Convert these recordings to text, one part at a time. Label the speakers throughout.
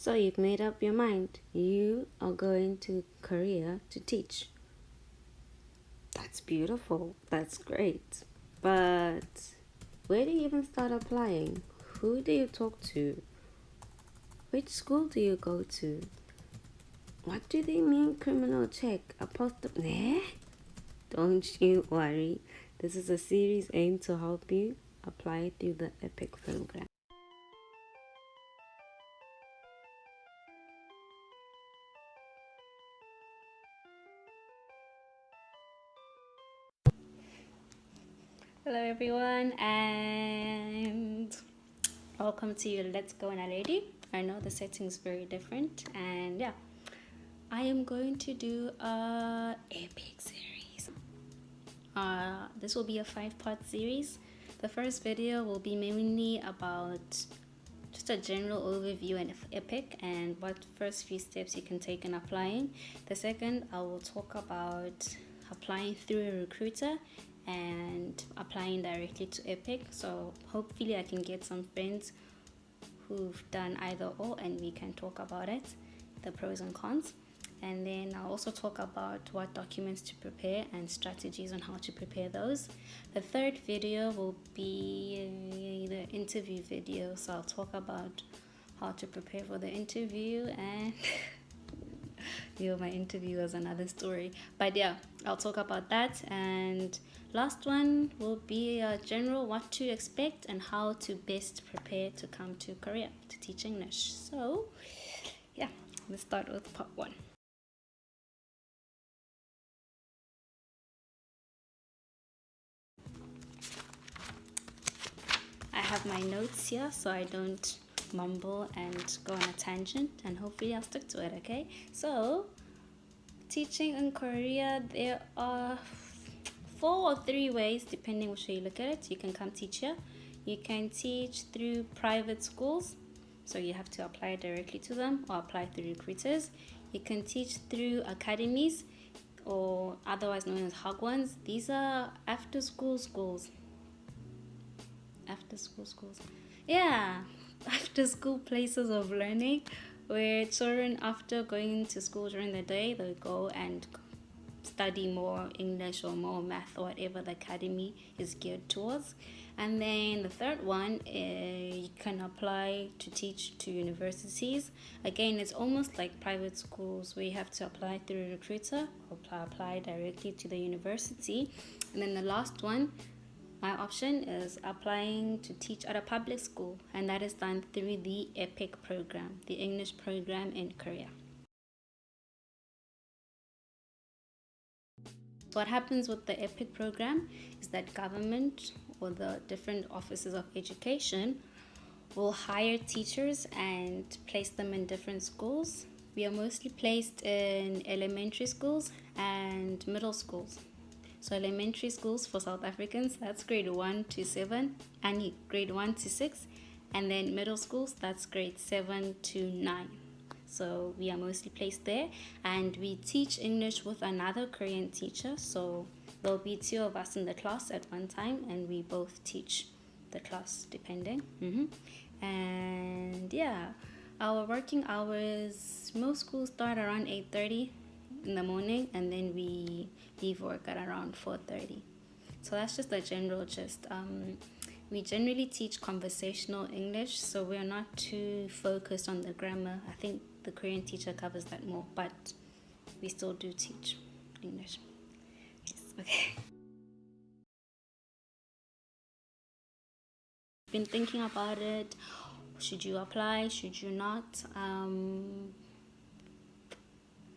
Speaker 1: So you've made up your mind. You are going to Korea to teach. That's beautiful. That's great. But where do you even start applying? Who do you talk to? Which school do you go to? What do they mean criminal check? Apostle? Nah? Don't you worry. This is a series aimed to help you apply through the EPIK program. Hello everyone and welcome to Let's Go Naledi. I know the setting is very different and yeah, I am going to do a EPIK series. This will be a 5-part series. The first video will be mainly about just a general overview of EPIK and what first few steps you can take in applying. The second, I will talk about applying through a recruiter and applying directly to EPIK. So hopefully I can get some friends who've done either or and we can talk about it, the pros and cons. And then I'll also talk about what documents to prepare and strategies on how to prepare those. The third video will be the interview video, so I'll talk about how to prepare for the interview and my interview was another story, but yeah, I'll talk about that. And last one will be a general what to expect and how to best prepare to come to Korea to teach English. So yeah, let's start with part 1. I have my notes here so I don't mumble and go on a tangent, and hopefully I'll stick to it. Okay, so teaching in Korea, there are 4 or 3 ways depending which way you look at it. You can come teach here. You can teach through private schools, so you have to apply directly to them or apply through recruiters. You can teach through academies, or otherwise known as hagwons. These are after school schools. Yeah, after school places of learning where children, after going to school during the day, they go and study more English or more math or whatever the academy is geared towards. And then the third one, you can apply to teach to universities. Again, it's almost like private schools where you have to apply through a recruiter or apply directly to the university. And then the last one, my option is applying to teach at a public school, and that is done through the EPIK program, the English program in Korea. What happens with the EPIK program is that government or the different offices of education will hire teachers and place them in different schools. We are mostly placed in elementary schools and middle schools. So elementary schools for South Africans, that's grade 1 to 7, and grade 1 to 6. And then middle schools, that's grade 7 to 9. So we are mostly placed there, and we teach English with another Korean teacher. So there'll be 2 of us in the class at one time, and we both teach the class depending. And yeah, our working hours, most schools start around 8:30 in the morning, and then we leave work at around 4:30. So that's just a general gist. We generally teach conversational English, so we're not too focused on the grammar. I think the Korean teacher covers that more, but we still do teach English. Yes, okay. Been thinking about it. Should you apply? Should you not?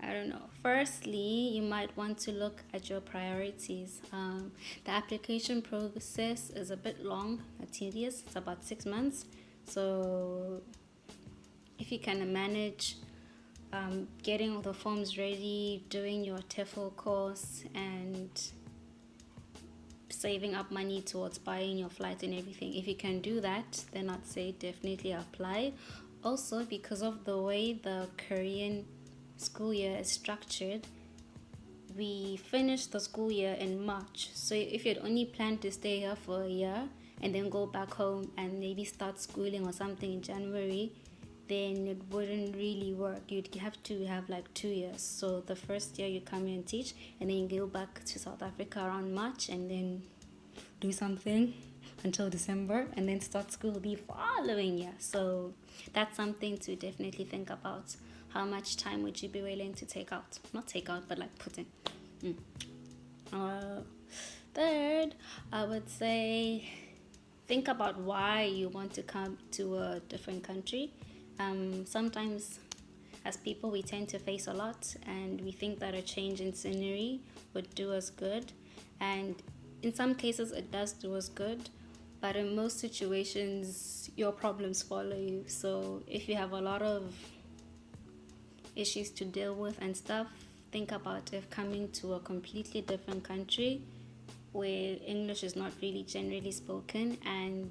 Speaker 1: I don't know. Firstly, you might want to look at your priorities. The application process is a bit long, tedious. It's about 6 months. So if you can manage getting all the forms ready, doing your TEFL course, and saving up money towards buying your flight and everything, if you can do that, then I'd say definitely apply. Also, because of the way the Korean school year is structured, we finish the school year in March. So if you'd only planned to stay here for a year and then go back home and maybe start schooling or something in January, then it wouldn't really work. You'd have to have like 2 years. So the first year you come here and teach, and then you go back to South Africa around March, and then do something until December, and then start school the following year. So that's something to definitely think about. How much time would you be willing to take out? Not take out, but like put in. Third, I would say think about why you want to come to a different country. Sometimes as people we tend to face a lot, and we think that a change in scenery would do us good, and in some cases it does do us good, but in most situations your problems follow you. So if you have a lot of issues to deal with and stuff, think about if coming to a completely different country where English is not really generally spoken and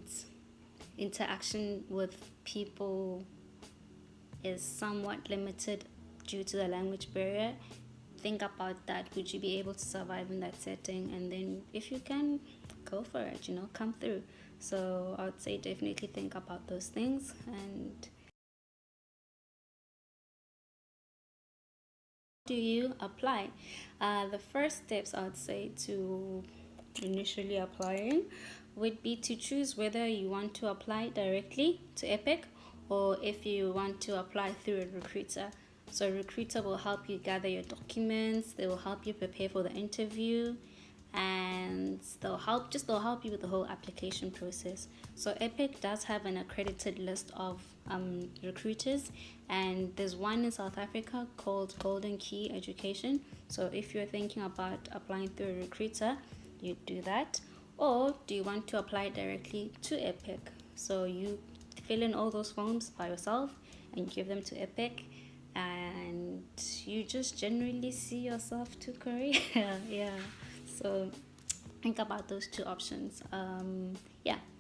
Speaker 1: interaction with people is somewhat limited due to the language barrier. Think about that. Would you be able to survive in that setting? And then if you can, go for it, come through. So I would say definitely think about those things. And do you apply? The first steps I would say to initially applying would be to choose whether you want to apply directly to EPIK or if you want to apply through a recruiter. So a recruiter will help you gather your documents, they will help you prepare for the interview, and they'll help you with the whole application process. So EPIK does have an accredited list of recruiters, and there's one in South Africa called Golden Key Education. So if you're thinking about applying through a recruiter, you do that. Or do you want to apply directly to EPIK? So you fill in all those forms by yourself and give them to EPIK, and you just generally see yourself to Korea. Yeah, so think about those two options.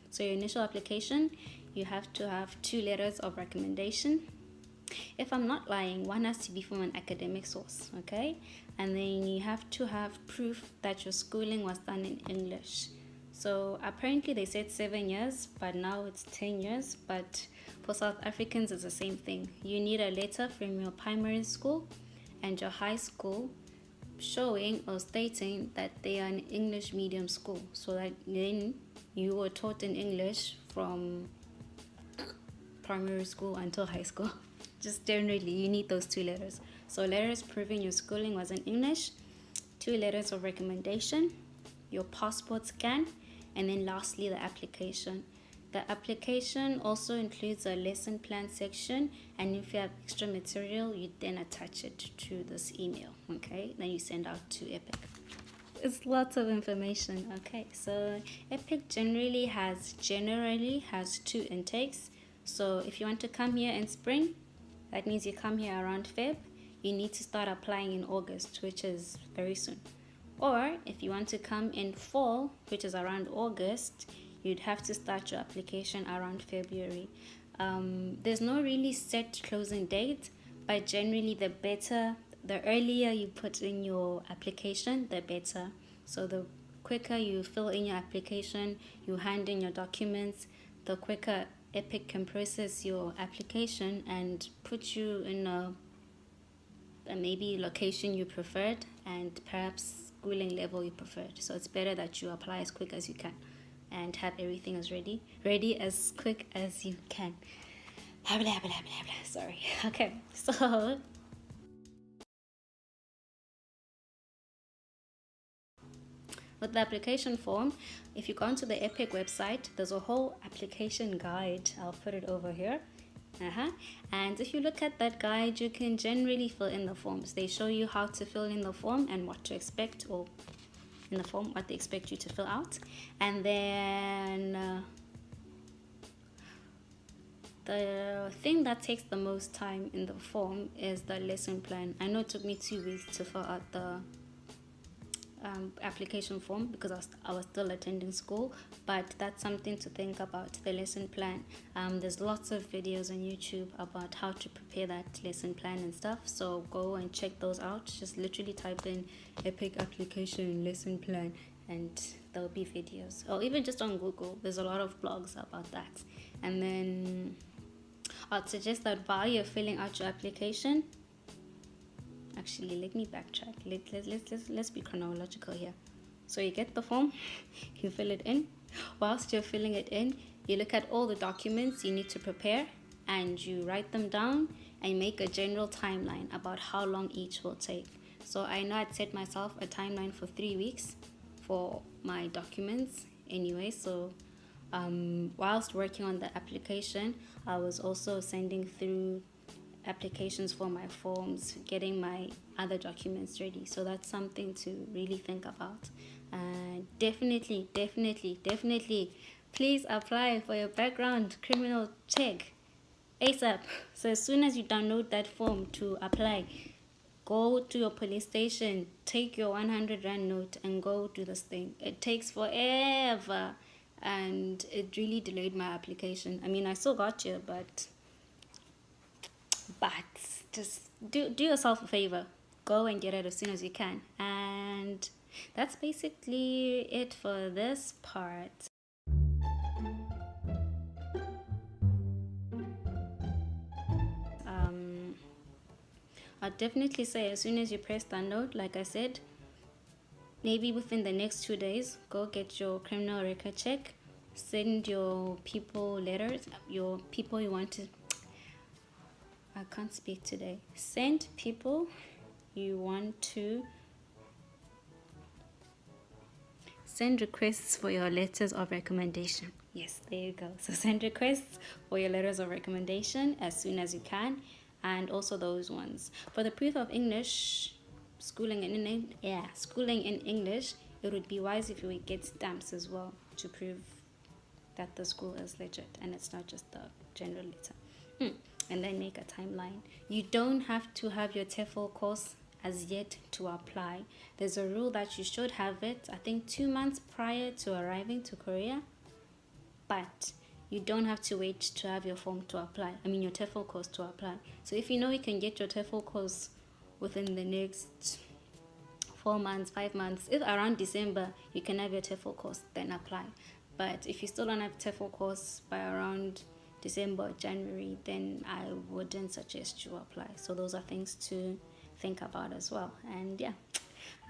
Speaker 1: So your initial application, you have to have 2 letters of recommendation. If I'm not lying, one has to be from an academic source, okay? And then you have to have proof that your schooling was done in English. So apparently they said 7 years, but now it's 10 years. But for South Africans, it's the same thing. You need a letter from your primary school and your high school showing or stating that they are an English medium school. So that then you were taught in English from primary school until high school. Just generally, you need those 2 letters. So letters proving your schooling was in English, 2 letters of recommendation, your passport scan, and then lastly, the application. The application also includes a lesson plan section, and if you have extra material, you then attach it to this email, okay? Then you send out to EPIK. It's lots of information, okay? So EPIK generally has 2 intakes. So if you want to come here in spring, that means you come here around Feb, you need to start applying in August, which is very soon. Or if you want to come in fall, which is around August, you'd have to start your application around February. There's no really set closing date, but generally the earlier you put in your application, the better. So the quicker you fill in your application, you hand in your documents, the quicker EPIK can process your application and put you in a maybe location you preferred and perhaps schooling level you preferred. So it's better that you apply as quick as you can and have everything as ready as quick as you can. Sorry. Okay, so with the application form, if you go onto the EPIK website, there's a whole application guide. I'll put it over here. And if you look at that guide, you can generally fill in the forms. They show you how to fill in the form and what to expect, or in the form, what they expect you to fill out. And then the thing that takes the most time in the form is the lesson plan. I know it took me 2 weeks to fill out the application form because I was still attending school, but that's something to think about, the lesson plan. There's lots of videos on YouTube about how to prepare that lesson plan and stuff, so go and check those out. Just literally type in EPIK application lesson plan and there'll be videos, or even just on Google there's a lot of blogs about that. And then I'd suggest that while you're filling out your application, actually, let me backtrack. Let's be chronological here. So you get the form, you fill it in. Whilst you're filling it in, you look at all the documents you need to prepare and you write them down and make a general timeline about how long each will take. So I know I'd set myself a timeline for 3 weeks for my documents anyway. So whilst working on the application, I was also sending through applications for my forms, getting my other documents ready. So that's something to really think about. Definitely, please apply for your background criminal check ASAP. So as soon as you download that form to apply, go to your police station, take your 100 rand note and go do this thing. It takes forever and it really delayed my application. I mean, I still got you, but just do yourself a favor. Go and get it as soon as you can. And that's basically it for this part. I'd definitely say as soon as you press download, like I said, maybe within the next 2 days, go get your criminal record check. Send your people letters, your people you want to... I can't speak today. Send people you want to... Send requests for your letters of recommendation. Yes, there you go. So send requests for your letters of recommendation as soon as you can. And also those ones. For the proof of English, schooling in English, it would be wise if you would get stamps as well to prove that the school is legit and it's not just the general letter. And then make a timeline. You don't have to have your TEFL course as yet to apply. There's a rule that you should have it, I think 2 months prior to arriving to Korea, but you don't have to wait to have your form to apply. I mean your TEFL course to apply. So if you know you can get your TEFL course within the next 4 months, 5 months, if around December you can have your TEFL course, then apply. But if you still don't have TEFL course by around December or January, then I wouldn't suggest you apply. So those are things to think about as well. And yeah,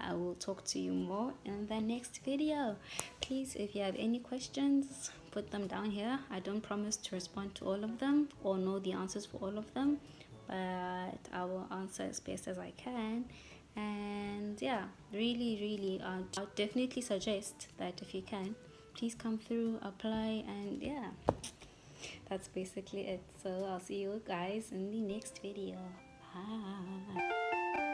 Speaker 1: I will talk to you more in the next video. Please, if you have any questions, put them down here. I don't promise to respond to all of them or know the answers for all of them, but I will answer as best as I can. And yeah, really I'll definitely suggest that if you can, please come through, apply, and yeah, that's basically it. So I'll see you guys in the next video. Bye.